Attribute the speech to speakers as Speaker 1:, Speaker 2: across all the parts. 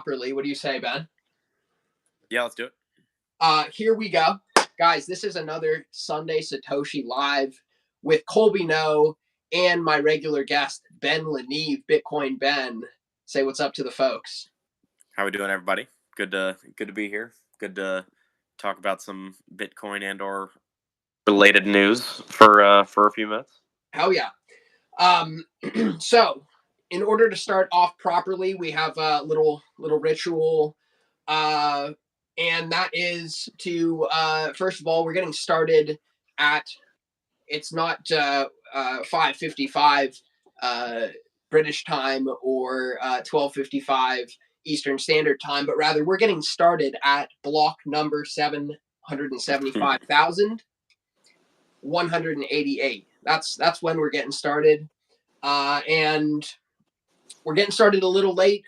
Speaker 1: properly. What do you say, Ben?
Speaker 2: Yeah, let's do it.
Speaker 1: Here we go. Guys, this is another Sunday Satoshi Live with Colby Noe and my regular guest, Ben LeNeave, Bitcoin Ben. Say what's up to the folks.
Speaker 2: How we doing, everybody? Good to be here. Good to talk about some Bitcoin and or related news for a few minutes.
Speaker 1: Hell yeah. So, in order to start off properly, we have a little ritual, and that is to first of all, we're getting started at. It's not 5:55 British time or 12:55 Eastern Standard Time, but rather we're getting started at block number 775,188. That's when we're getting started, and we're getting started a little late.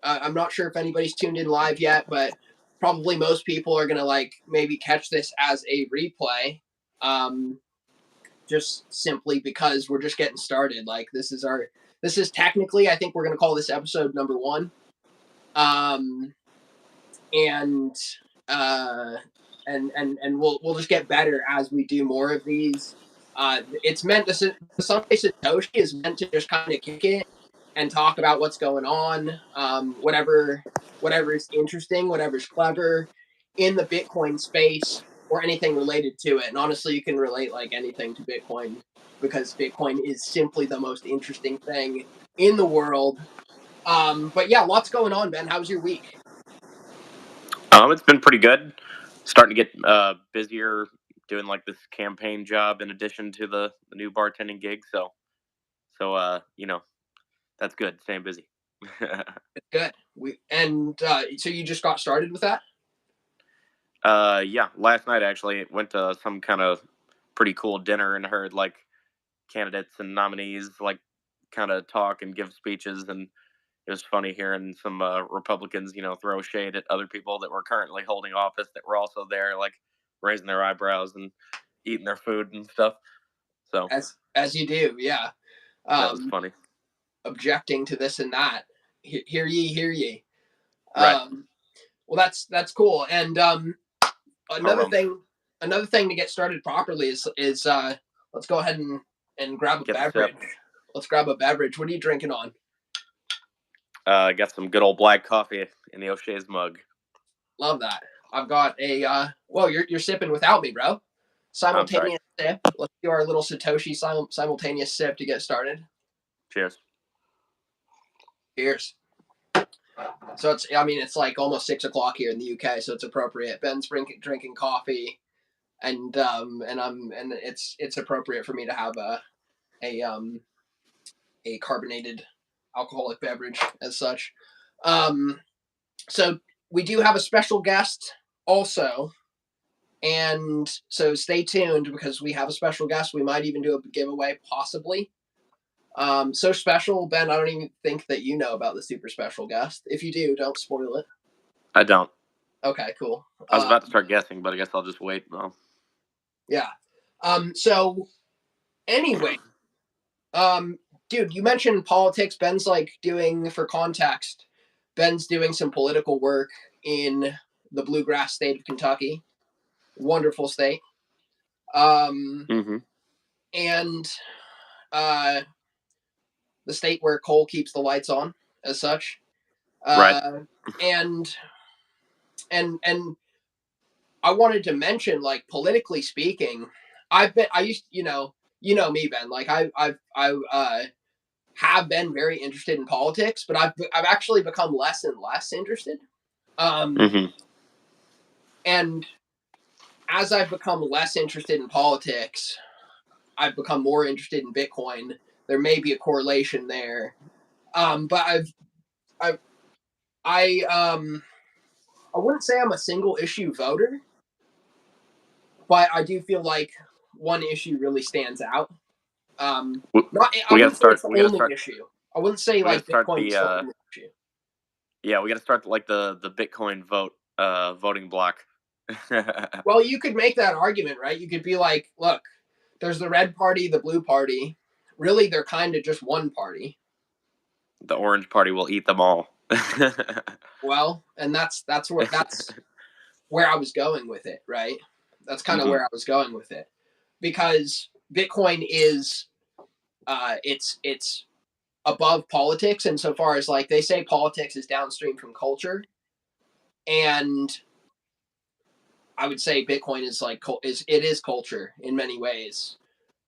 Speaker 1: I'm not sure if anybody's tuned in live yet, but probably most people are gonna maybe catch this as a replay. Just simply because we're just getting started. This is technically, I think we're going to call this episode number 1. And we'll just get better as we do more of these. It's meant to, Sunday Satoshi is meant to just kind of kick it and talk about what's going on, whatever is interesting, whatever's clever in the Bitcoin space, or anything related to it. And honestly, you can relate anything to Bitcoin, because Bitcoin is simply the most interesting thing in the world. But yeah, lots going on, Ben. How's your week?
Speaker 2: It's been pretty good. Starting to get busier doing this campaign job in addition to the new bartending gig. So that's good. Staying busy.
Speaker 1: Good. So you just got started with that?
Speaker 2: Yeah, last night actually went to some kind of pretty cool dinner and heard candidates and nominees kind of talk and give speeches, and it was funny hearing some Republicans throw shade at other people that were currently holding office that were also there, raising their eyebrows and eating their food and stuff. So
Speaker 1: as you do, yeah.
Speaker 2: That was funny.
Speaker 1: Objecting to this and that. Hear ye.
Speaker 2: Right.
Speaker 1: Well, that's cool. And another thing to get started properly is let's go ahead and grab a beverage. Let's grab a beverage. What are you drinking on?
Speaker 2: I got some good old black coffee in the O'Shea's mug.
Speaker 1: Love that. I've got a well, you're sipping without me, bro. Simultaneous sip. Let's do our little Satoshi simultaneous sip to get started.
Speaker 2: Cheers.
Speaker 1: Cheers. So it's almost 6 o'clock here in the UK, so it's appropriate. Ben's drinking coffee, and it's appropriate for me to have a carbonated alcoholic beverage as such. So we do have a special guest also, and so stay tuned, because we have a special guest. We might even do a giveaway, possibly. So special, Ben, I don't even think that you know about the super special guest. If you do, don't spoil it.
Speaker 2: I don't.
Speaker 1: Okay, cool.
Speaker 2: I was about to start guessing, but I guess I'll just wait. Well.
Speaker 1: Yeah. So anyway, dude, you mentioned politics. Ben's doing, for context, Ben's doing some political work in the bluegrass state of Kentucky. Wonderful state.
Speaker 2: Mm-hmm.
Speaker 1: And the state where coal keeps the lights on, as such.
Speaker 2: Right.
Speaker 1: And I wanted to mention, politically speaking, you know me, Ben. I have been very interested in politics, but I've actually become less and less interested.
Speaker 2: Mm-hmm.
Speaker 1: And as I've become less interested in politics, I've become more interested in Bitcoin. There may be a correlation there, but I wouldn't say I'm a single issue voter, but I do feel like one issue really stands out. I wouldn't say it's the only issue. I wouldn't say Bitcoin's the only issue.
Speaker 2: Yeah, we got to start the Bitcoin voting block.
Speaker 1: Well, you could make that argument, right? You could be like, look, there's the red party, the blue party. Really, they're kind of just one party.
Speaker 2: The orange party will eat them all.
Speaker 1: Well, and that's where I was going with it, right? That's kind of where I was going with it, because Bitcoin is it's above politics insofar as, like, they say politics is downstream from culture, and I would say Bitcoin is like it is culture in many ways,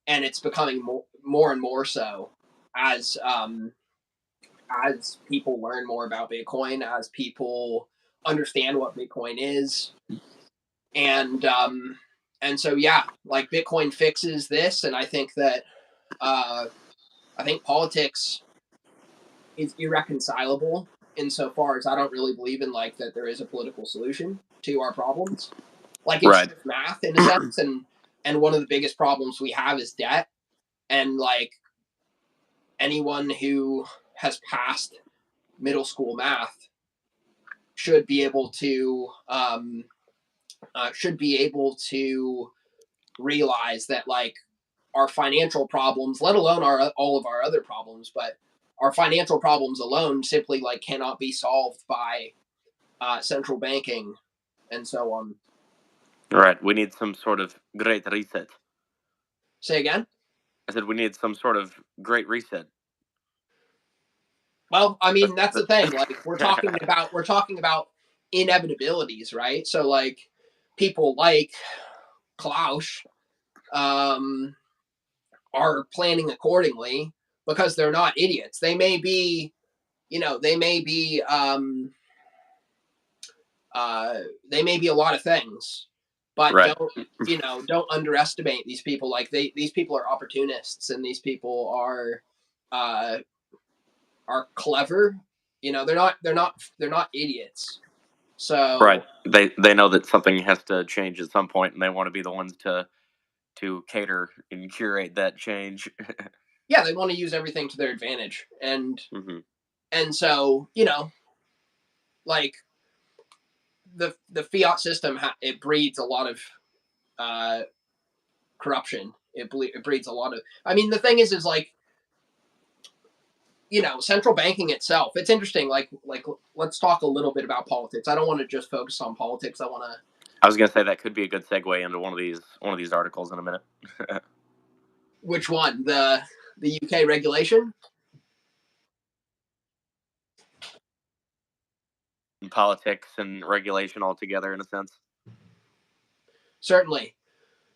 Speaker 1: and it's becoming more and more so as people learn more about Bitcoin, as people understand what Bitcoin is, and so yeah, like, Bitcoin fixes this, and I think that I think politics is irreconcilable insofar as I don't really believe in, like, that there is a political solution to our problems. Like, it's
Speaker 2: Right.
Speaker 1: just math in a sense, and one of the biggest problems we have is debt, and, like, anyone who has passed middle school math should be able to realize that, like, our financial problems, let alone all of our other problems, but our financial problems alone simply, like, cannot be solved by central banking and so on.
Speaker 2: Right. We need some sort of great reset.
Speaker 1: Say again?
Speaker 2: I said we need some sort of great reset.
Speaker 1: Well, I mean,
Speaker 2: That's,
Speaker 1: that's the thing. Like, we're talking about inevitabilities, right? So, like, people like Klaus um, are planning accordingly because they're not idiots. They may be, they may be they may be a lot of things, but
Speaker 2: right.
Speaker 1: don't underestimate these people. Like, these people are opportunists, and these people uh, are clever. They're not idiots.
Speaker 2: Right.
Speaker 1: So
Speaker 2: They know that something has to change at some point, and they want to be the ones to cater and curate that change.
Speaker 1: yeah, they want to use everything to their advantage, and
Speaker 2: hmm
Speaker 1: so, like, the fiat system, it breeds a lot of uh, corruption. It breeds a lot of. I mean, the thing is like, central banking itself. It's interesting. Like, let's talk a little bit about politics. I don't want to just focus on politics. I want to.
Speaker 2: I was gonna say that could be a good segue into one of these articles in a minute.
Speaker 1: Which one? The UK regulation?
Speaker 2: Politics and regulation all together in a sense.
Speaker 1: Certainly.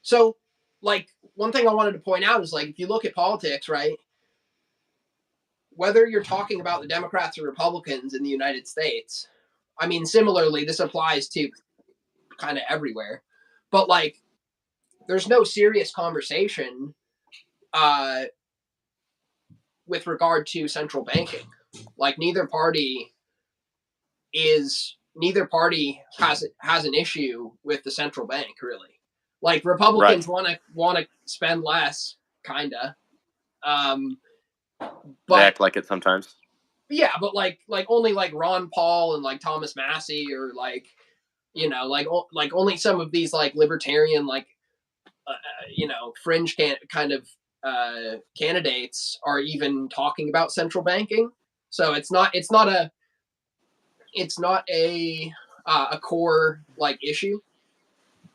Speaker 1: So, like, one thing I wanted to point out is, like, if you look at politics, right, whether you're talking about the Democrats or Republicans in the United States, I mean, similarly, this applies to kind of everywhere, but, like, there's no serious conversation uh, with regard to central banking. Like, neither party has an issue with the central bank, really. Like,
Speaker 2: Right.
Speaker 1: Republicans want to spend less, kinda, um,
Speaker 2: They
Speaker 1: but
Speaker 2: act like it sometimes.
Speaker 1: yeah, but, like only, like, Ron Paul and, like, Thomas Massey, or, like, like only some of these, like, libertarian, like, fringe kind of candidates are even talking about central banking. So it's not a core, like, issue.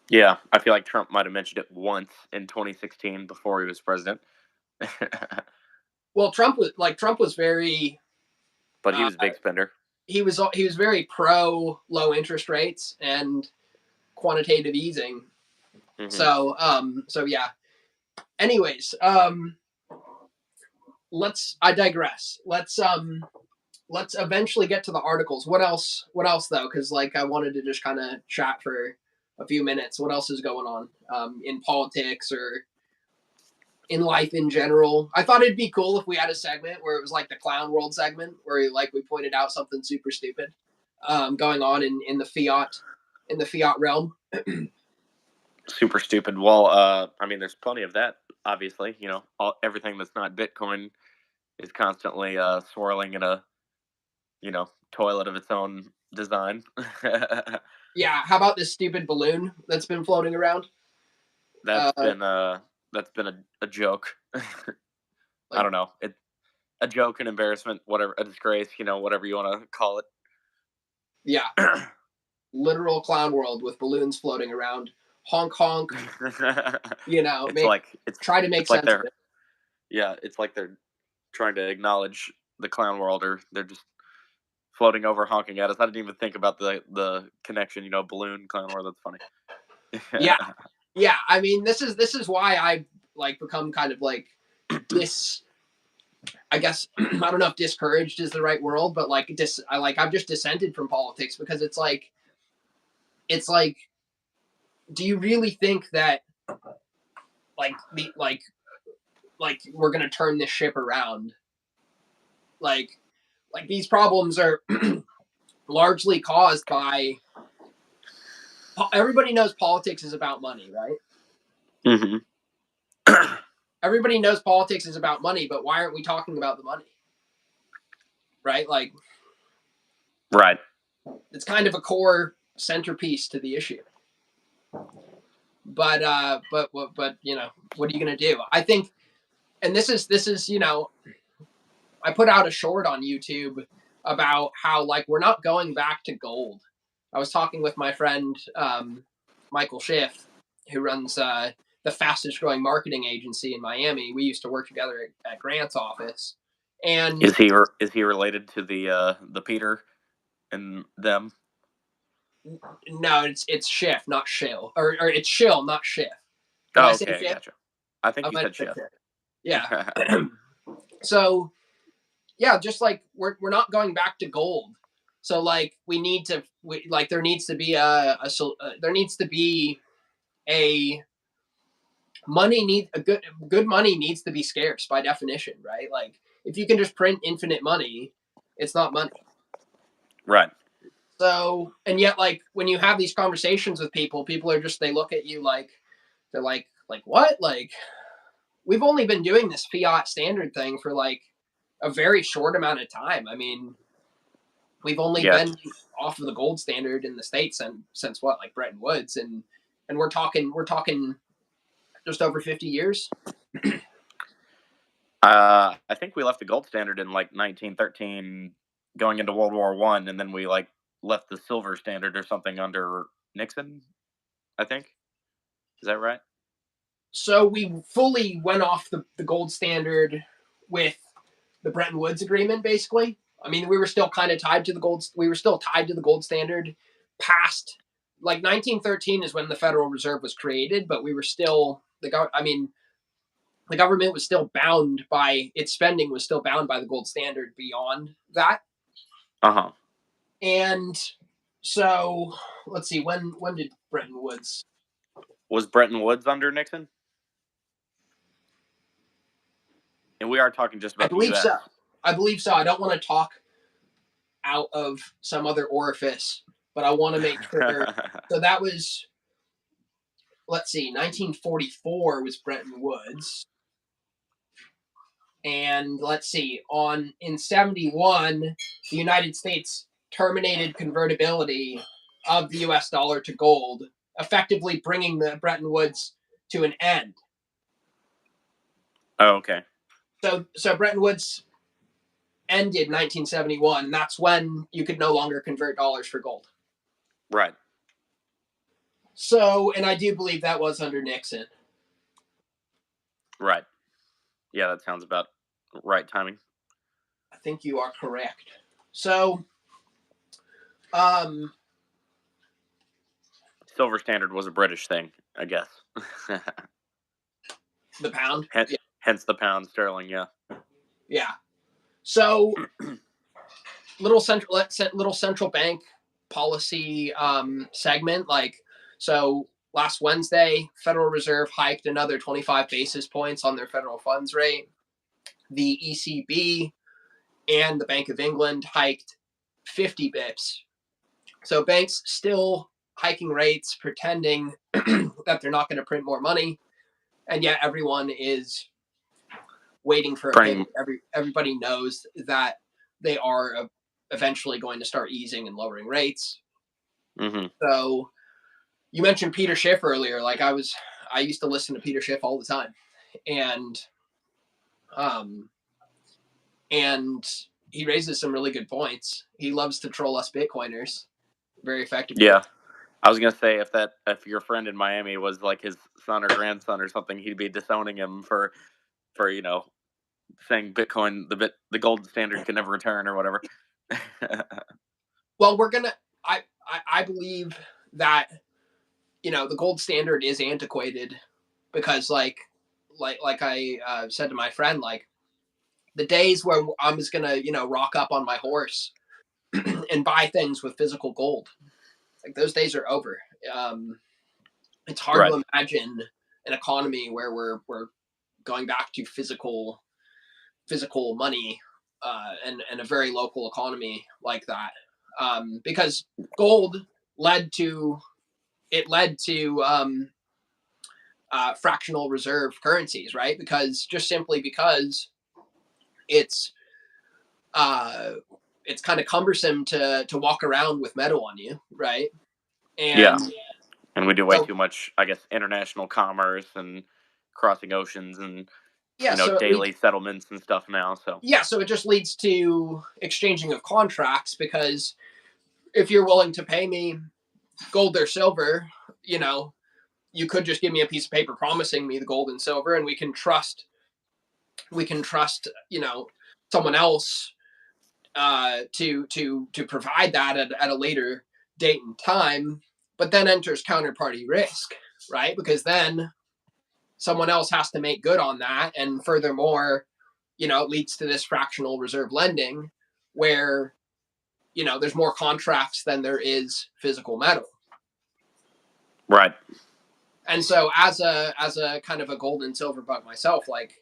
Speaker 2: Yeah, I feel like Trump might have mentioned it once in 2016 before he was president.
Speaker 1: Well, Trump was very
Speaker 2: But he
Speaker 1: uh,
Speaker 2: was a big spender.
Speaker 1: he was very pro low interest rates and quantitative easing.
Speaker 2: hmm
Speaker 1: So yeah. Anyways, I digress. Let's eventually get to the articles. What else though? Because, like, I wanted to just kind of chat for a few minutes. What else is going on in politics or in life in general? I thought it'd be cool if we had a segment where it was like the clown world segment, where, like, we pointed out something super stupid going on in the fiat realm.
Speaker 2: Super stupid. Well, I mean, there's plenty of that. Obviously, everything that's not Bitcoin is constantly swirling in a toilet of its own design.
Speaker 1: Yeah, how about this stupid balloon that's been floating around?
Speaker 2: that's
Speaker 1: Uh,
Speaker 2: been uh that's been a joke. I
Speaker 1: like,
Speaker 2: don't know. a joke, an embarrassment, whatever, a disgrace, whatever you want to call it.
Speaker 1: Yeah. Literal clown world with balloons floating around. Honk honk. Try to make
Speaker 2: it's like
Speaker 1: sense of it.
Speaker 2: it's like they're trying to acknowledge the clown world, or they're just floating over honking at us. I didn't even think about the connection, balloon clown world. That's funny.
Speaker 1: Yeah. I mean, this is why I become kind of this. I guess I don't know if discouraged is the right word, but I've just dissented from politics, because it's like, do you really think that we're gonna turn this ship around? Like these problems are largely caused by. Everybody knows politics is about money, right?
Speaker 2: Mm-hmm.
Speaker 1: Everybody knows politics is about money, but why aren't we talking about the money? Right?
Speaker 2: Right.
Speaker 1: It's kind of a core centerpiece to the issue. But what are you gonna do? I think, and this is I put out a short on YouTube about how we're not going back to gold. I was talking with my friend Michael Schiff, who runs the fastest growing marketing agency in Miami. We used to work together at Grant's office. And
Speaker 2: is he related to the Peter and them?
Speaker 1: No, it's Schiff, not Shill, or it's Shill, not Schiff.
Speaker 2: Oh, okay, I gotcha. I think you said Schiff.
Speaker 1: Yeah. So, yeah, just we're not going back to gold. So we need to there needs to be a good money needs to be scarce by definition, right? If you can just print infinite money, it's not money.
Speaker 2: Right.
Speaker 1: So, and yet when you have these conversations with people are just, they look at you they're like what? We've only been doing this fiat standard thing for a very short amount of time. I mean, we've only been off of the gold standard in the States since what, Bretton Woods, and we're talking just over 50 years.
Speaker 2: I think we left the gold standard in 1913, going into World War I, and then we left the silver standard or something under Nixon, I think. Is that right?
Speaker 1: So we fully went off the gold standard with the Bretton Woods Agreement, basically. I mean, we were still kind of tied to the gold. We were still tied to the gold standard past 1913 is when the Federal Reserve was created, but we were still the government was still bound by its spending, was still bound by the gold standard beyond that.
Speaker 2: Uh-huh.
Speaker 1: And so let's see, when did Bretton Woods?
Speaker 2: Was Bretton Woods under Nixon? And we are talking just about the U.S.
Speaker 1: I believe so. I don't want to talk out of some other orifice, but I want to make sure. So that was, let's see, 1944 was Bretton Woods. And let's see, in 71, the United States terminated convertibility of the U.S. dollar to gold, effectively bringing the Bretton Woods to an end.
Speaker 2: Oh, okay.
Speaker 1: So Bretton Woods ended 1971, and that's when you could no longer convert dollars for gold.
Speaker 2: Right.
Speaker 1: So, and I do believe that was under Nixon.
Speaker 2: Right. Yeah, that sounds about right timing.
Speaker 1: I think you are correct. So,
Speaker 2: silver standard was a British thing, I guess.
Speaker 1: The pound?
Speaker 2: Hence the pound sterling, yeah.
Speaker 1: Yeah. So, little central bank policy segment. So last Wednesday, Federal Reserve hiked another 25 basis points on their federal funds rate. The ECB and the Bank of England hiked 50 bips. So banks still hiking rates, pretending that they're not going to print more money, and yet everyone is waiting for a pivot. Everybody knows that they are eventually going to start easing and lowering rates.
Speaker 2: Mm-hmm.
Speaker 1: So you mentioned Peter Schiff earlier. I used to listen to Peter Schiff all the time, and and he raises some really good points. He loves to troll us Bitcoiners very effectively.
Speaker 2: Yeah. I was gonna say if your friend in Miami was like his son or grandson or something, he'd be disowning him for saying Bitcoin the gold standard can never return or whatever.
Speaker 1: Well, I believe that the gold standard is antiquated because like I said to my friend, like the days where I'm just gonna rock up on my horse and buy things with physical gold, like those days are over. It's hard
Speaker 2: Right.
Speaker 1: to imagine an economy where we're going back to physical money, and a very local economy like that, because gold led to fractional reserve currencies, right? Because it's it's kind of cumbersome to walk around with metal on you, right?
Speaker 2: Yeah.
Speaker 1: And
Speaker 2: And we do way
Speaker 1: so
Speaker 2: too much, I guess, international commerce and crossing oceans and
Speaker 1: yeah, so it leads
Speaker 2: daily settlements and stuff now. So
Speaker 1: yeah, so it just leads to exchanging of contracts, because if you're willing to pay me gold or silver, you could just give me a piece of paper promising me the gold and silver, and we can trust someone else to provide that at a later date and time. But then enters counterparty risk, right? Because then someone else has to make good on that, and furthermore, it leads to this fractional reserve lending where there's more contracts than there is physical metal.
Speaker 2: right.
Speaker 1: And so as a kind of a gold and silver bug myself, like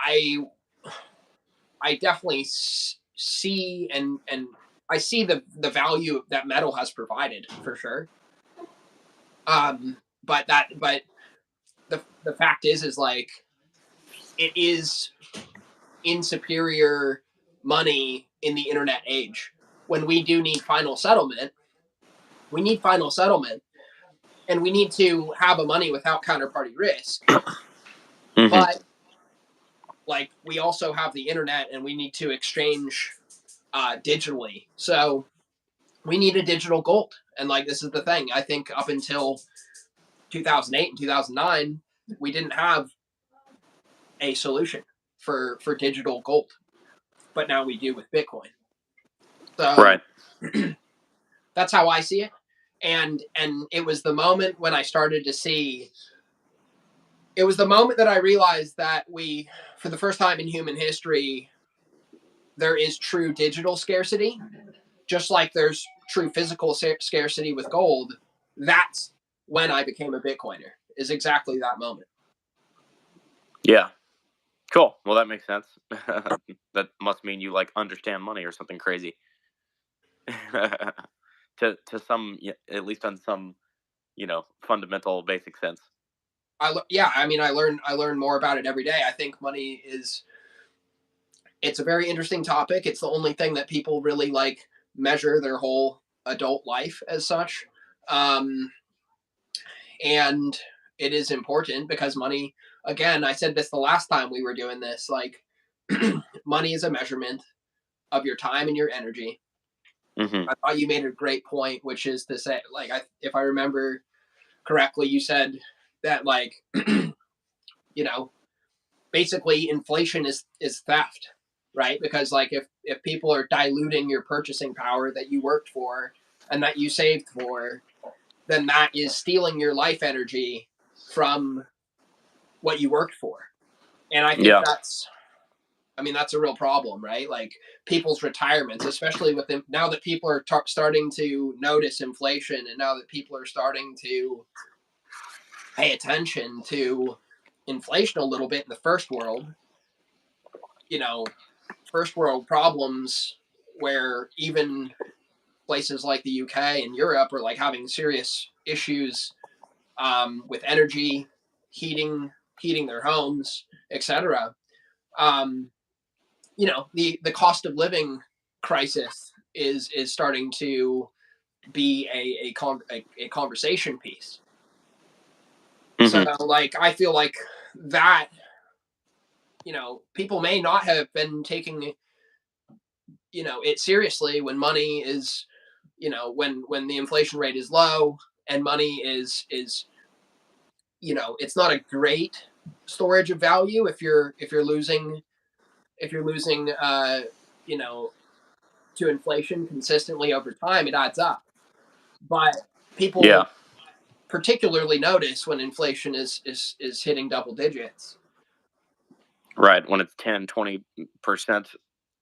Speaker 1: I definitely see and I see the value that metal has provided for sure. But the fact is like it is in superior money in the internet age. When we do need final settlement, we need final settlement, and we need to have a money without counterparty risk.
Speaker 2: Mm-hmm.
Speaker 1: But like we also have the internet, and we need to exchange digitally. So we need a digital gold. And like this is the thing. I think up until 2008 and 2009, we didn't have a solution for digital gold, but now we do with Bitcoin. So
Speaker 2: Right.
Speaker 1: that's how I see it. And it was the moment when I started to see. It was the moment that I realized that we, for the first time in human history, there is true digital scarcity, just like there's true physical scarcity with gold. That's when I became a Bitcoiner, is exactly that moment.
Speaker 2: Yeah. Cool. Well, that makes sense. That must mean you like understand money or something crazy. To some, at least on some, fundamental basic sense.
Speaker 1: I mean, I learn more about it every day. I think money it's a very interesting topic. It's the only thing that people really like measure their whole adult life as such. And it is important because money, again, I said this the last time we were doing this, like money is a measurement of your time and your energy.
Speaker 2: Mm-hmm.
Speaker 1: I thought you made a great point, which is to say, like, if I remember correctly, you said that, like, basically inflation is theft, right? Because like if people are diluting your purchasing power that you worked for and that you saved for, then that is stealing your life energy from what you worked for. And I think that's a real problem, right? Like people's retirements, especially with them, now that people are starting to notice inflation, and now that people are starting to pay attention to inflation a little bit in the first world, first world problems where even places like the UK and Europe are like having serious issues with energy, heating their homes, etc. The cost of living crisis is starting to be a conversation piece.
Speaker 2: Mm-hmm.
Speaker 1: So like I feel like that people may not have been taking, it seriously when money is, when the inflation rate is low and money is, it's not a great storage of value if you're losing, you know, to inflation consistently over time, it adds up. But
Speaker 2: Yeah.
Speaker 1: people particularly notice when inflation is hitting double digits.
Speaker 2: Right. When it's 10, 20%,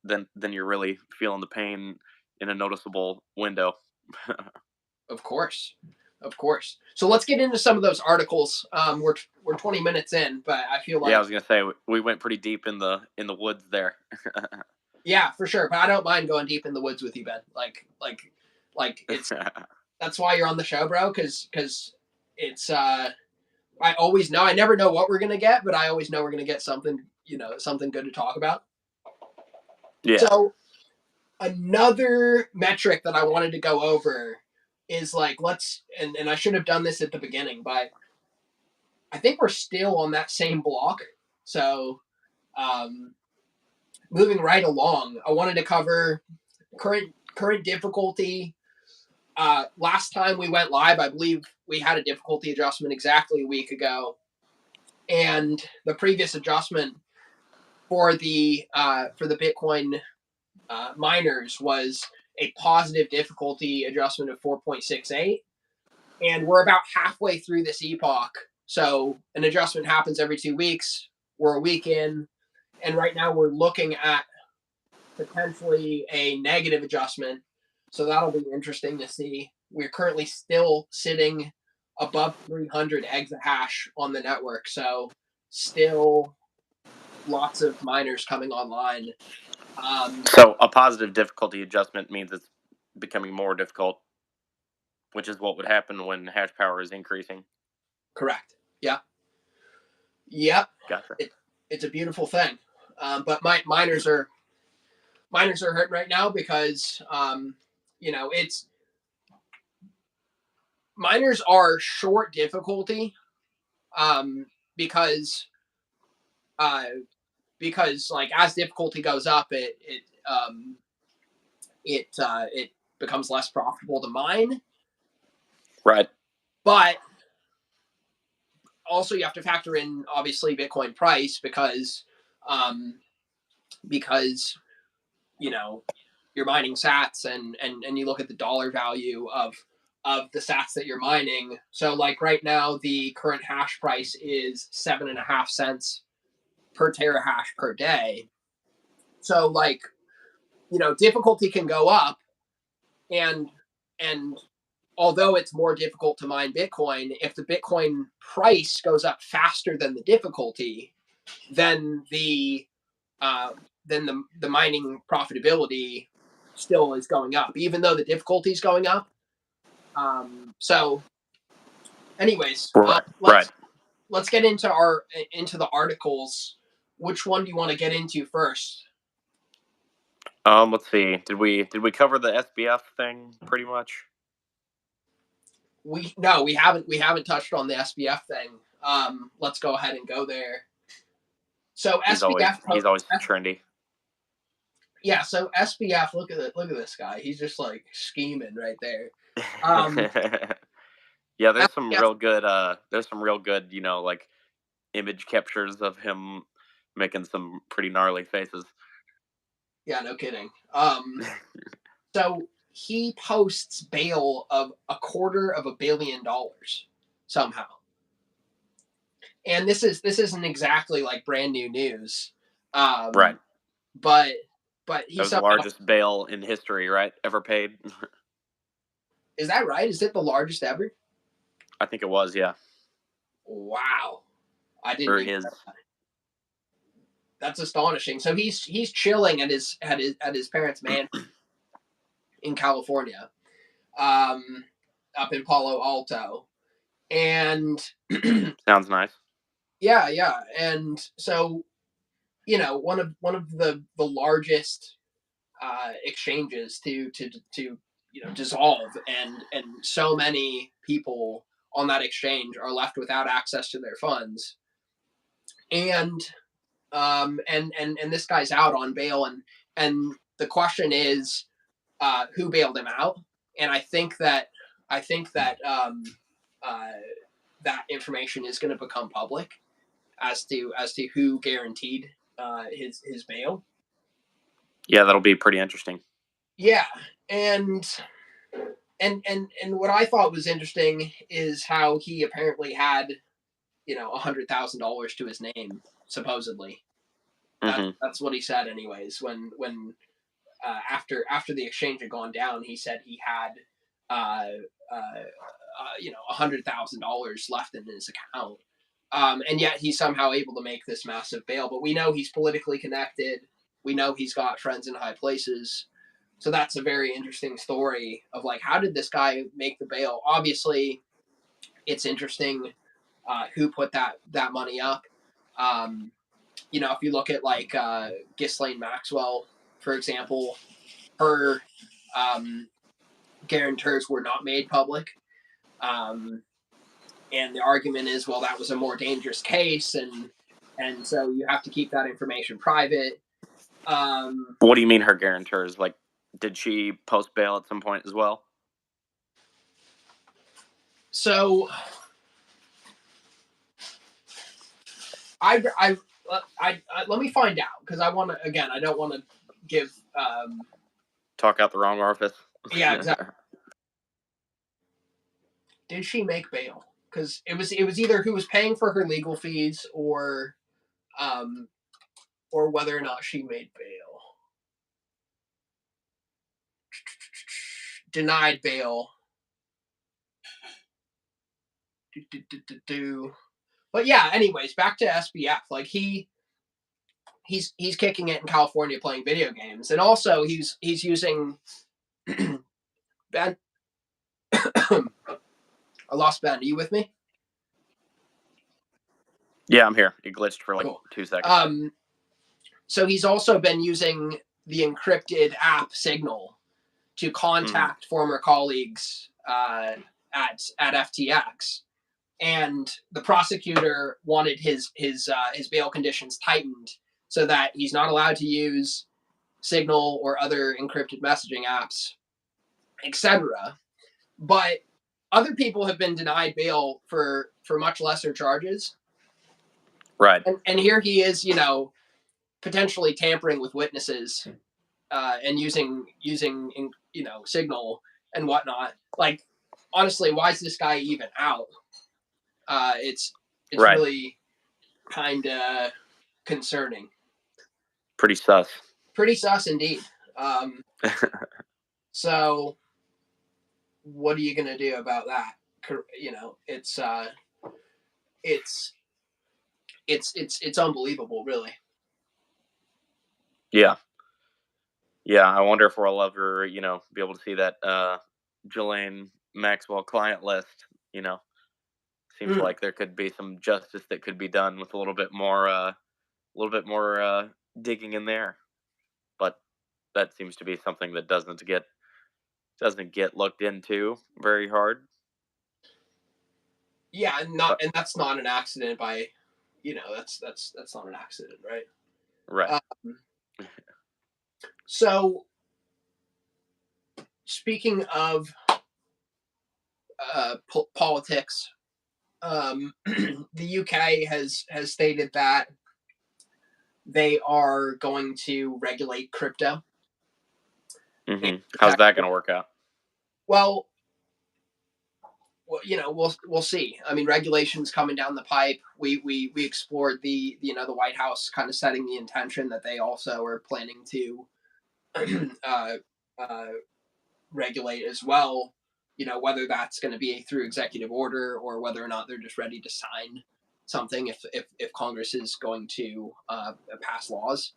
Speaker 2: then you're really feeling the pain in a noticeable window.
Speaker 1: Of course, of course. So let's get into some of those articles. We're 20 minutes in, but I feel
Speaker 2: Yeah, I
Speaker 1: like,
Speaker 2: was gonna say we went pretty deep in the woods there.
Speaker 1: yeah, for sure. But I don't mind going deep in the woods with you, Ben. Like it's that's why you're on the show, bro. Because it's I always know. I never know what we're gonna get, but I always know we're gonna get something. Something good to talk about.
Speaker 2: Yeah.
Speaker 1: So another metric that I wanted to go over is like and I should have done this at the beginning, but I think we're still on that same block. So um, moving right along, I wanted to cover current difficulty. Last time we went live, I believe we had a difficulty adjustment exactly a week ago, and the previous adjustment for the Bitcoin miners was a positive difficulty adjustment of 4.68, and we're about halfway through this epoch. So an adjustment happens every 2 weeks. We're a week in, and right now we're looking at potentially a negative adjustment. So that'll be interesting to see. We're currently still sitting above 300 exahash on the network, so still lots of miners coming online.
Speaker 2: So a positive difficulty adjustment means it's becoming more difficult, which is what would happen when hash power is increasing.
Speaker 1: Correct. Yeah. Yep.
Speaker 2: Gotcha.
Speaker 1: It's a beautiful thing. But miners are hurting right now because it's miners are short difficulty because uh, like as difficulty goes up, it becomes less profitable to mine.
Speaker 2: Right.
Speaker 1: But also you have to factor in obviously Bitcoin price because you're mining sats and you look at the dollar value of the sats that you're mining. So like right now the current hash price is 7.5 cents per terahash per day. So like difficulty can go up, and although it's more difficult to mine Bitcoin, if the Bitcoin price goes up faster than the difficulty, then the mining profitability still is going up, even though the difficulty is going up. So, anyways,
Speaker 2: Right.
Speaker 1: let's get into the articles. Which one do you want to get into first?
Speaker 2: Let's see. Did we cover the SBF thing pretty much?
Speaker 1: We haven't touched on the SBF thing. Let's go ahead and go there. So
Speaker 2: He's
Speaker 1: SBF,
Speaker 2: always trendy.
Speaker 1: Yeah, so SBF, look at this guy. He's just like scheming right there.
Speaker 2: Yeah, there's some real good like image captures of him making some pretty gnarly faces.
Speaker 1: Yeah, no kidding. So he posts bail of $250 million somehow. And this isn't exactly like brand new news.
Speaker 2: Right.
Speaker 1: But he
Speaker 2: that was the largest bail in history, right? Ever paid.
Speaker 1: Is that right? Is it the largest ever?
Speaker 2: I think it was, yeah.
Speaker 1: Wow. I didn't
Speaker 2: even know that.
Speaker 1: That's astonishing. So he's chilling at his parents' mansion in California, up in Palo Alto, and
Speaker 2: sounds nice.
Speaker 1: Yeah, and so one of the largest exchanges to dissolve, and so many people on that exchange are left without access to their funds, and and this guy's out on bail, and the question is, who bailed him out? And I think that that information is going to become public as to who guaranteed his bail.
Speaker 2: Yeah, that'll be pretty interesting.
Speaker 1: Yeah, and what I thought was interesting is how he apparently had, $100,000 to his name, supposedly. That's what he said, anyways. When after the exchange had gone down, he said he had $100,000 left in his account, and yet he's somehow able to make this massive bail. But we know he's politically connected. We know he's got friends in high places. So that's a very interesting story of, like, how did this guy make the bail? Obviously, it's interesting who put that money up. If you look at, like, Ghislaine Maxwell, for example, her guarantors were not made public. And the argument is, well, that was a more dangerous case, and so you have to keep that information private.
Speaker 2: What do you mean her guarantors? Like, did she post bail at some point as well?
Speaker 1: So I let me find out, because I want to, again, I don't want to give
Speaker 2: talk out the wrong orifice.
Speaker 1: Yeah, exactly. Did she make bail? Because it was either who was paying for her legal fees, or whether or not she made bail. Denied bail. But yeah, anyways, back to SBF. Like, he's kicking it in California playing video games, and also he's using Ben. I lost Ben. Are you with me?
Speaker 2: Yeah, I'm here. It glitched for like 2 seconds.
Speaker 1: So he's also been using the encrypted app Signal to contact former colleagues at FTX, and the prosecutor wanted his bail conditions tightened so that he's not allowed to use Signal or other encrypted messaging apps, etc. But other people have been denied bail for much lesser charges.
Speaker 2: Right.
Speaker 1: And here he is, potentially tampering with witnesses and using Signal and whatnot. Like, honestly, why is this guy even out? It's right. Really kind of concerning.
Speaker 2: Pretty sus.
Speaker 1: Pretty sus indeed. So what are you going to do about that? It's unbelievable, really.
Speaker 2: Yeah. I wonder if we'll ever, be able to see that Ghislaine Maxwell client list. Seems like there could be some justice that could be done with a little bit more digging in there. But that seems to be something that doesn't get looked into very hard.
Speaker 1: Yeah, and that's not an accident by, that's not an accident, right?
Speaker 2: Right.
Speaker 1: So, speaking of politics, the UK has stated that they are going to regulate crypto.
Speaker 2: Mm-hmm. How's that going to work out?
Speaker 1: Well, we'll see. I mean, regulations coming down the pipe. We explored the White House kind of setting the intention that they also are planning to regulate as well. Whether that's going to be through executive order or whether or not they're just ready to sign something if Congress is going to pass laws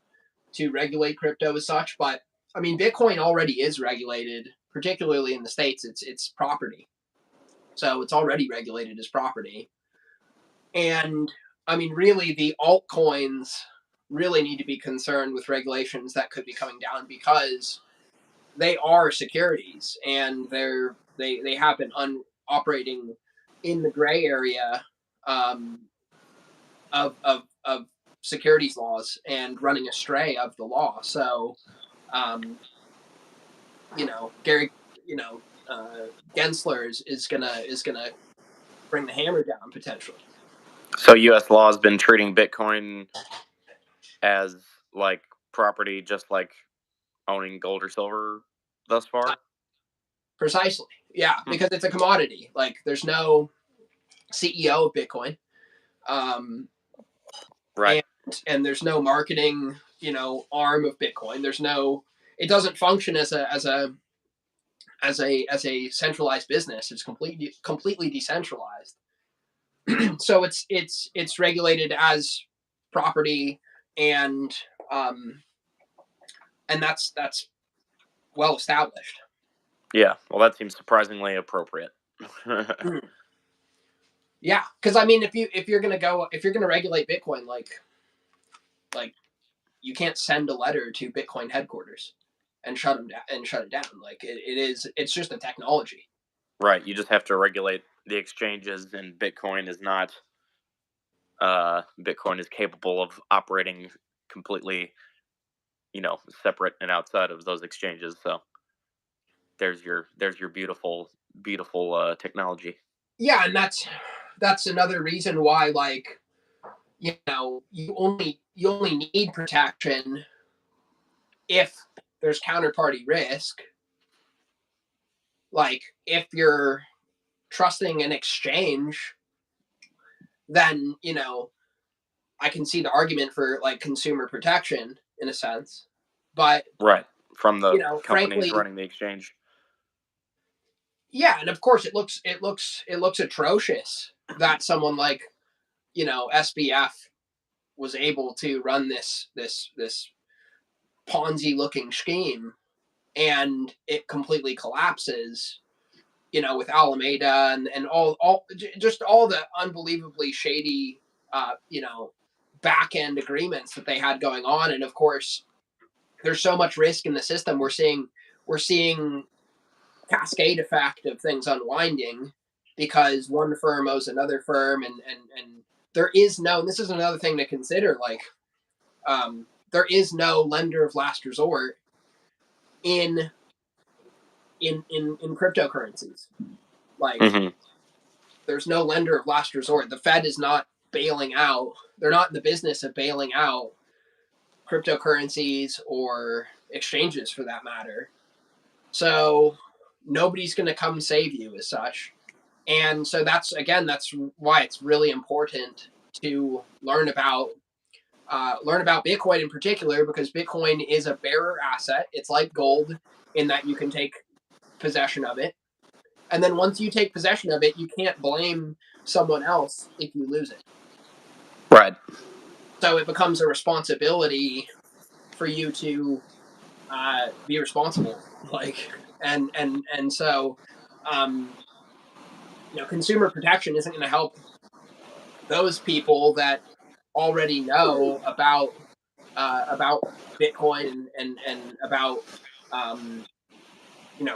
Speaker 1: to regulate crypto as such. But I mean, Bitcoin already is regulated, particularly in the States. It's property. So it's already regulated as property. And I mean, really, the altcoins really need to be concerned with regulations that could be coming down, because they are securities, and they have been operating in the gray area of securities laws and running astray of the law. So, Gary, Gensler is gonna bring the hammer down potentially.
Speaker 2: So U.S. law has been treating Bitcoin as like property, just like owning gold or silver thus far.
Speaker 1: Precisely, yeah, because it's a commodity. Like, there's no CEO of Bitcoin,
Speaker 2: Right.
Speaker 1: and there's no marketing, arm of Bitcoin. There's no. It doesn't function as a centralized business. It's completely decentralized. So it's regulated as property, and that's well established.
Speaker 2: Yeah. Well, that seems surprisingly appropriate.
Speaker 1: Yeah, because I mean, if you're gonna regulate Bitcoin, like you can't send a letter to Bitcoin headquarters and shut it down. Like, it's just a technology.
Speaker 2: Right. You just have to regulate the exchanges, and Bitcoin is not. Bitcoin is capable of operating completely, separate and outside of those exchanges. So there's your beautiful technology.
Speaker 1: Yeah, and that's another reason why, like, you only need protection if there's counterparty risk. Like, if you're trusting an exchange, then I can see the argument for, like, consumer protection in a sense, but
Speaker 2: Right. From the companies
Speaker 1: frankly,
Speaker 2: running the exchange.
Speaker 1: yeah, and of course it looks atrocious that someone like SBF was able to run this Ponzi looking scheme, and it completely collapses. With Alameda and all just all the unbelievably shady, back end agreements that they had going on, and of course, there's so much risk in the system. We're seeing cascade effect of things unwinding because one firm owes another firm, and there is no. And this is another thing to consider. Like, there is no lender of last resort in cryptocurrencies. Like, there's no lender of last resort. The Fed is not bailing out. They're not in the business of bailing out cryptocurrencies or exchanges, for that matter. So nobody's going to come save you as such. And so that's why it's really important to learn about Bitcoin in particular, because Bitcoin is a bearer asset. It's like gold in that you can take possession of it. And then once you take possession of it, you can't blame someone else if you lose it.
Speaker 2: Right.
Speaker 1: So it becomes a responsibility for you to be responsible. Like, and so, consumer protection isn't going to help those people that already know about Bitcoin and about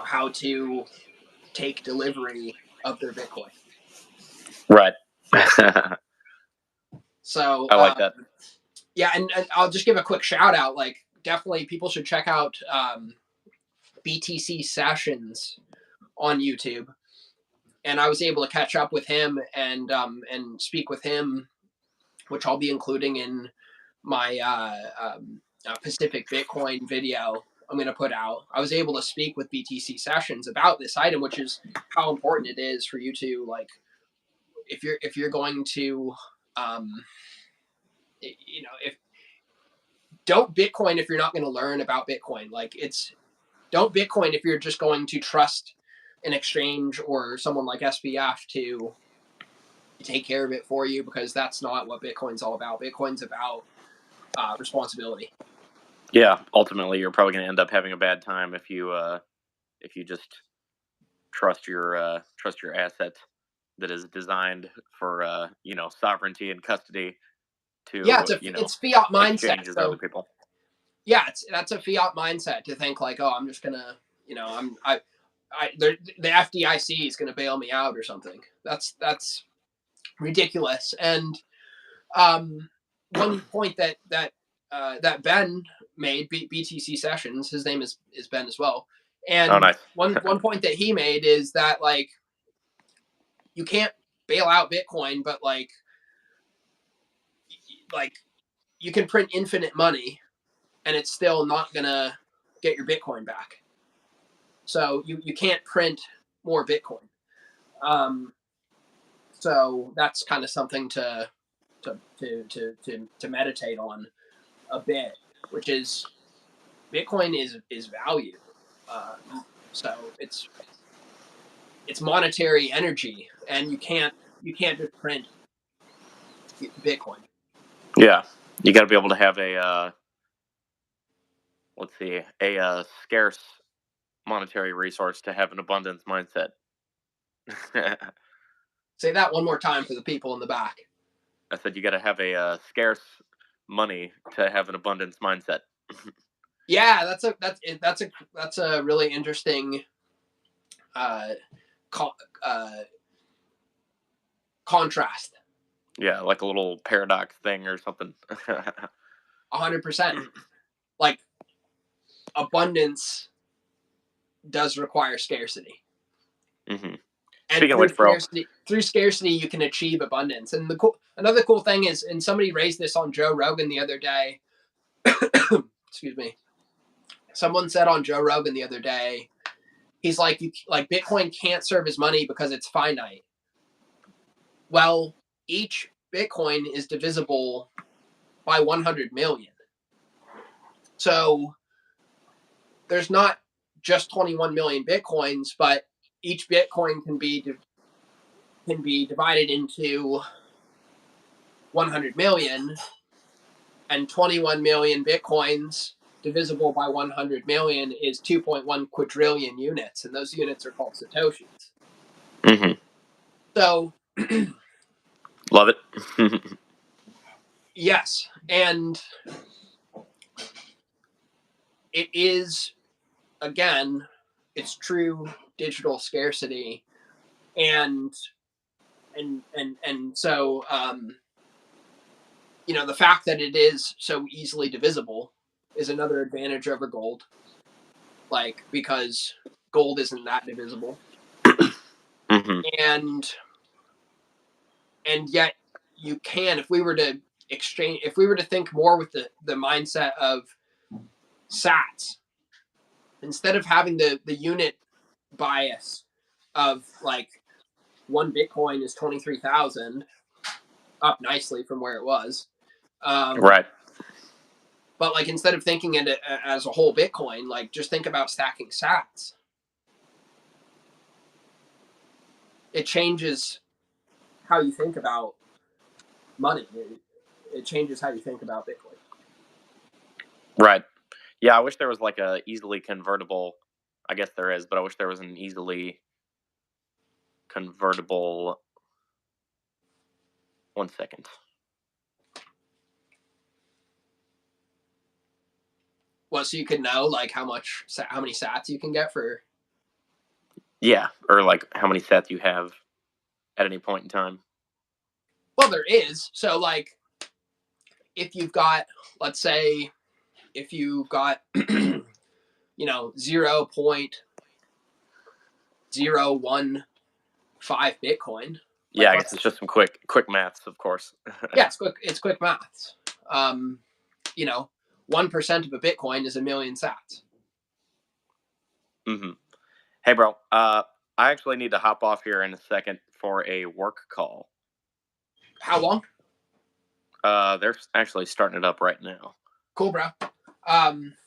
Speaker 1: how to take delivery of their Bitcoin.
Speaker 2: Right.
Speaker 1: So
Speaker 2: I like that.
Speaker 1: Yeah, and I'll just give a quick shout out. Like, definitely people should check out BTC Sessions on YouTube. And I was able to catch up with him and speak with him, which I'll be including in my Pacific Bitcoin video I'm going to put out. I was able to speak with BTC Sessions about this item, which is how important it is for you to, like, if you're going to, if don't Bitcoin if you're not going to learn about Bitcoin. Like, don't Bitcoin if you're just going to trust an exchange or someone like SBF to take care of it for you, because that's not what Bitcoin's all about. Bitcoin's about responsibility.
Speaker 2: Yeah, ultimately, you're probably going to end up having a bad time if you just trust your asset that is designed for sovereignty and custody to
Speaker 1: it's fiat mindset.
Speaker 2: Exchanges
Speaker 1: So,
Speaker 2: other people.
Speaker 1: Yeah, that's a fiat mindset to think like, oh, I'm just gonna, the FDIC is gonna bail me out or something. That's ridiculous. And one point that Ben made, BTC Sessions, his name is Ben as well, and
Speaker 2: Oh, nice.
Speaker 1: one point that he made is that like you can't bail out Bitcoin, but like you can print infinite money and it's still not gonna get your Bitcoin back. So you can't print more Bitcoin. So that's kind of something to meditate on a bit, which is Bitcoin is value. So it's monetary energy, and you can't just print Bitcoin.
Speaker 2: Yeah, you got to be able to have a scarce monetary resource to have an abundance mindset.
Speaker 1: Say that one more time for the people in the back.
Speaker 2: I said you got to have a scarce money to have an abundance mindset.
Speaker 1: Yeah, that's a really interesting contrast.
Speaker 2: Yeah, like a little paradox thing or something.
Speaker 1: 100%. Like abundance does require scarcity.
Speaker 2: Mm-hmm.
Speaker 1: And
Speaker 2: speaking of which, bro,
Speaker 1: through scarcity you can achieve abundance. And another cool thing is, and somebody raised this on Joe Rogan the other day. Excuse me. Someone said on Joe Rogan the other day, he's like, Bitcoin can't serve as money because it's finite. Well, each Bitcoin is divisible by 100 million. So there's not just 21 million Bitcoins, but each Bitcoin can be divided into 100 million, and 21 million Bitcoins divisible by 100 million is 2.1 quadrillion units, and those units are called SATOSHIs.
Speaker 2: Mm-hmm.
Speaker 1: So
Speaker 2: love it.
Speaker 1: yes, and it is, again, it's true digital scarcity, and so the fact that it is so easily divisible is another advantage over gold, like, because gold isn't that divisible.
Speaker 2: Mm-hmm.
Speaker 1: And yet you can, if we were to think more with the mindset of sats, instead of having the unit bias of like 1 Bitcoin is 23,000, up nicely from where it was,
Speaker 2: right.
Speaker 1: But like, instead of thinking it as a whole Bitcoin, like, just think about stacking sats. It changes how you think about money. It changes how you think about Bitcoin.
Speaker 2: Right. Yeah, I wish there was like a easily convertible. I guess there is, but I wish there was an easily convertible. 1 second.
Speaker 1: Well, so you could know like how many sats you can get for.
Speaker 2: Yeah, or like how many sats you have at any point in time.
Speaker 1: Well, there is. So like, if you've got, let's say, if you've got 0.015 Bitcoin.
Speaker 2: Yeah, I guess it's just some quick maths, of course.
Speaker 1: Yeah, it's quick maths. 1% of a Bitcoin is 1 million sats.
Speaker 2: Mm-hmm. Hey, bro. I actually need to hop off here in a second for a work call.
Speaker 1: How long?
Speaker 2: They're actually starting it up right now.
Speaker 1: Cool, bro.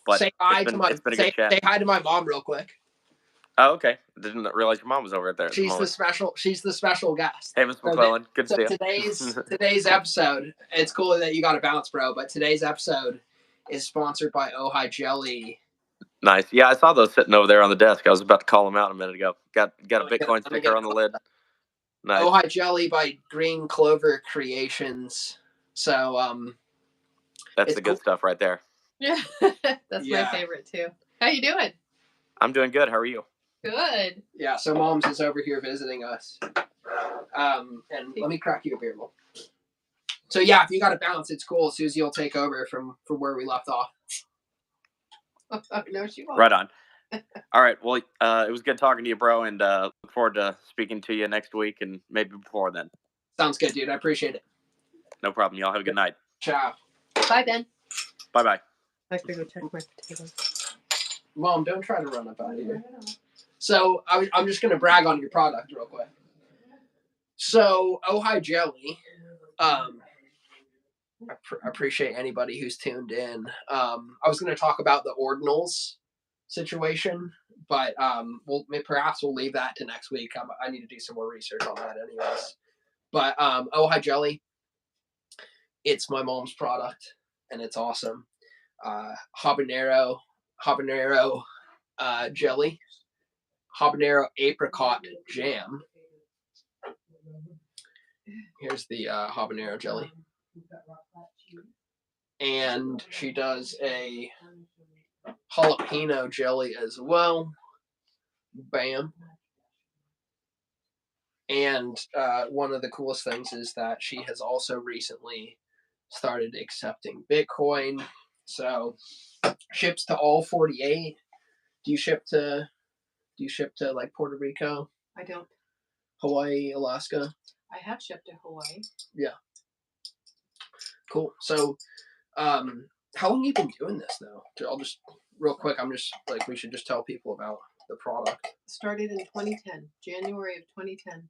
Speaker 2: But
Speaker 1: say hi to my say hi to my mom real quick.
Speaker 2: Oh, okay. Didn't realize your mom was over there.
Speaker 1: She's the special guest.
Speaker 2: Hey, Miss McClellan. Good to see
Speaker 1: you. Today's episode. It's cool that you got to bounce, bro. But today's episode is sponsored by Ojai Jelly.
Speaker 2: Nice. Yeah, I saw those sitting over there on the desk. I was about to call them out a minute ago. Got a Bitcoin sticker on the lid. Nice.
Speaker 1: Ojai Jelly by Green Clover Creations. So
Speaker 2: that's the good stuff right there.
Speaker 3: Yeah, that's my favorite too. How you doing?
Speaker 2: I'm doing good. How are you?
Speaker 3: Good.
Speaker 1: Yeah, so Mom's is over here visiting us. And let me crack you a beer bowl. So yeah, if you got to bounce, it's cool. Susie will take over from where we left off.
Speaker 3: No, she won't.
Speaker 2: Right on. All right. Well, it was good talking to you, bro, and look forward to speaking to you next week and maybe before then.
Speaker 1: Sounds good, dude. I appreciate it.
Speaker 2: No problem. Y'all have a good night.
Speaker 1: Ciao.
Speaker 3: Bye, Ben.
Speaker 2: Bye-bye.
Speaker 3: I have to go check my potatoes.
Speaker 1: Mom, don't try to run up out of here. So I'm just going to brag on your product real quick. So Ojai Jelly, I appreciate anybody who's tuned in. I was going to talk about the ordinals situation, but perhaps we'll leave that to next week. I need to do some more research on that anyways. But Ojai Jelly, it's my mom's product, and it's awesome. Habanero jelly, habanero apricot jam. Here's the habanero jelly. And she does a jalapeno jelly as well. Bam. And one of the coolest things is that she has also recently started accepting Bitcoin. So ships to all 48. Do you ship to like Puerto Rico?
Speaker 3: I don't.
Speaker 1: Hawaii, Alaska?
Speaker 3: I have shipped to Hawaii.
Speaker 1: Yeah. Cool. So how long have you been doing this though? I'll just real quick, we should just tell people about the product.
Speaker 3: Started in 2010, January of 2010.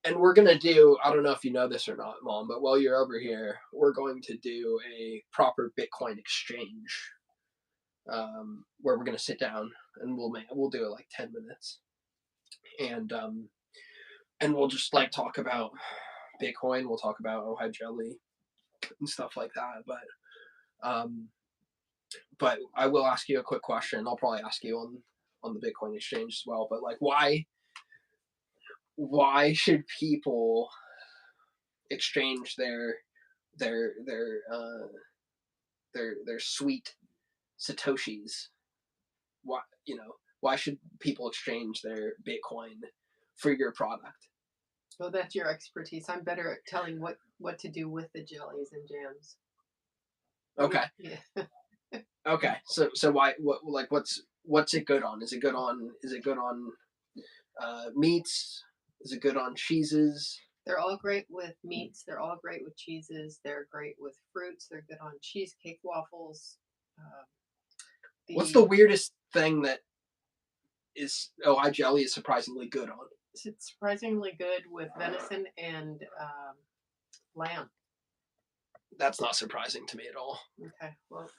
Speaker 1: And we're going to do, I don't know if you know this or not, Mom, but while you're over here, we're going to do a proper Bitcoin exchange where we're going to sit down and we'll do it like 10 minutes. And we'll just like talk about Bitcoin. We'll talk about Ojai Jelly and stuff like that. But I will ask you a quick question. I'll probably ask you on the Bitcoin exchange as well. But like, why should people exchange their sweet Satoshis? Why should people exchange their Bitcoin for your product?
Speaker 3: Well, that's your expertise. I'm better at telling what to do with the jellies and jams.
Speaker 1: Okay.
Speaker 3: Yeah.
Speaker 1: Okay. So what's it good on? Is it good on meats? Is it good on cheeses?
Speaker 3: They're all great with meats. They're all great with cheeses. They're great with fruits. They're good on cheesecake, waffles.
Speaker 1: What's the weirdest thing that is Ojai Jelly is surprisingly good on?
Speaker 3: It's surprisingly good with venison and lamb.
Speaker 1: That's not surprising to me at all.
Speaker 3: Okay, well,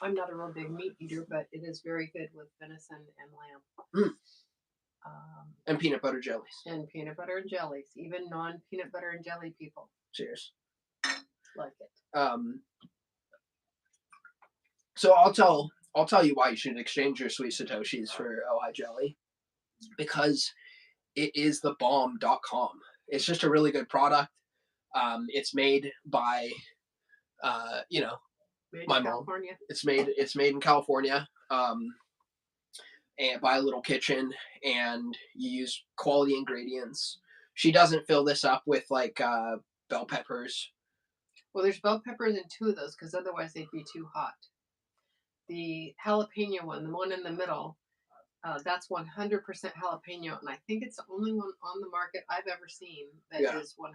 Speaker 3: I'm not a real big meat eater, but it is very good with venison and lamb.
Speaker 1: And peanut butter jellies.
Speaker 3: And peanut butter and jellies, even non-peanut butter and jelly people.
Speaker 1: Cheers.
Speaker 3: Like it.
Speaker 1: So I'll tell you why you should exchange your sweet Satoshis for Ojai Jelly, because it is the bomb.com. It's just a really good product. It's made by my mom. It's made in California. And by a little kitchen, and you use quality ingredients. She doesn't fill this up with like bell peppers.
Speaker 3: Well, there's bell peppers in 2 of those because otherwise they'd be too hot. The jalapeno one, the one in the middle, that's 100% jalapeno, and I think it's the only one on the market I've ever seen that is 100%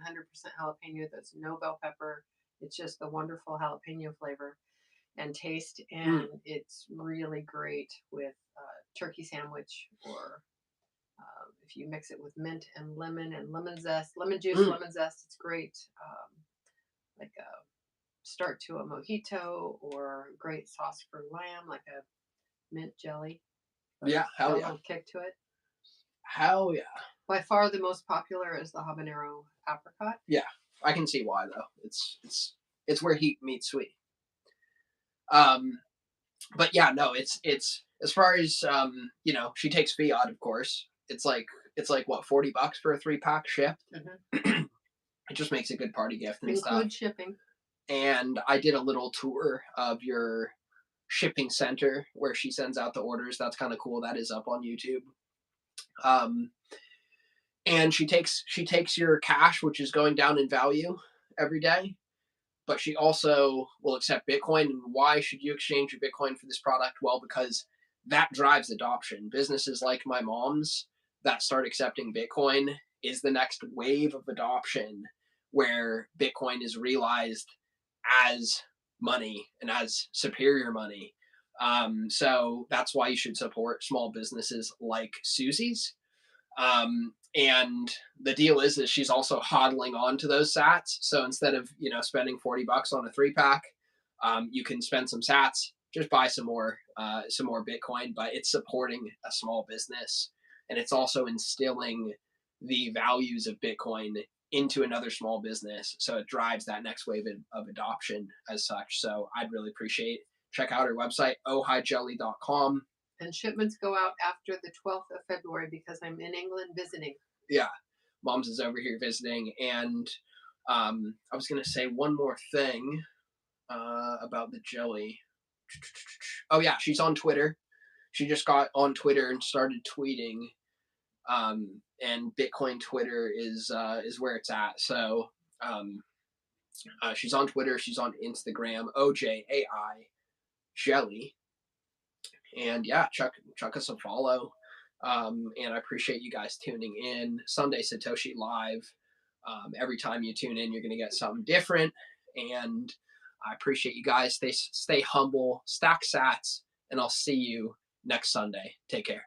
Speaker 3: jalapeno. That's no bell pepper. It's just the wonderful jalapeno flavor and taste, and it's really great with turkey sandwich, or if you mix it with mint and lemon zest, lemon juice, lemon zest. It's great, like a start to a mojito, or great sauce for lamb, like a mint jelly.
Speaker 1: Yeah, hell yeah.
Speaker 3: Kick to it.
Speaker 1: Hell yeah.
Speaker 3: By far the most popular is the habanero apricot. Yeah,
Speaker 1: I can see why though. It's where heat meets sweet. But yeah, no, it's as far as she takes fiat, of course. It's like what, $40 for a 3-pack shipped.
Speaker 3: Mm-hmm.
Speaker 1: It just makes a good party gift and
Speaker 3: Include
Speaker 1: stuff.
Speaker 3: shipping.
Speaker 1: And I did a little tour of your shipping center where she sends out the orders. That's kind of cool. That is up on YouTube. And she takes your cash, which is going down in value every day, but she also will accept Bitcoin. And why should you exchange your Bitcoin for this product? Well, because that drives adoption. Businesses like my mom's that start accepting Bitcoin is the next wave of adoption where Bitcoin is realized as money and as superior money. So that's why you should support small businesses like Susie's. And the deal is that she's also hodling on to those sats. So instead of, spending $40 on a 3-pack, you can spend some sats, just buy some more Bitcoin, but it's supporting a small business. And it's also instilling the values of Bitcoin into another small business. So it drives that next wave of adoption as such. So I'd really appreciate, check out our website, ohhijelly.com.
Speaker 3: And shipments go out after the 12th of February because I'm in England visiting.
Speaker 1: Yeah, Mom's is over here visiting. And I was going to say one more thing about the jelly. Oh, yeah, she's on Twitter. She just got on Twitter and started tweeting. And Bitcoin Twitter is where it's at. So she's on Twitter. She's on Instagram, OJAI Jelly. And yeah, chuck us a follow. And I appreciate you guys tuning in. Sunday Satoshi Live. Every time you tune in, you're going to get something different. And I appreciate you guys. Stay humble, stack sats, and I'll see you next Sunday. Take care.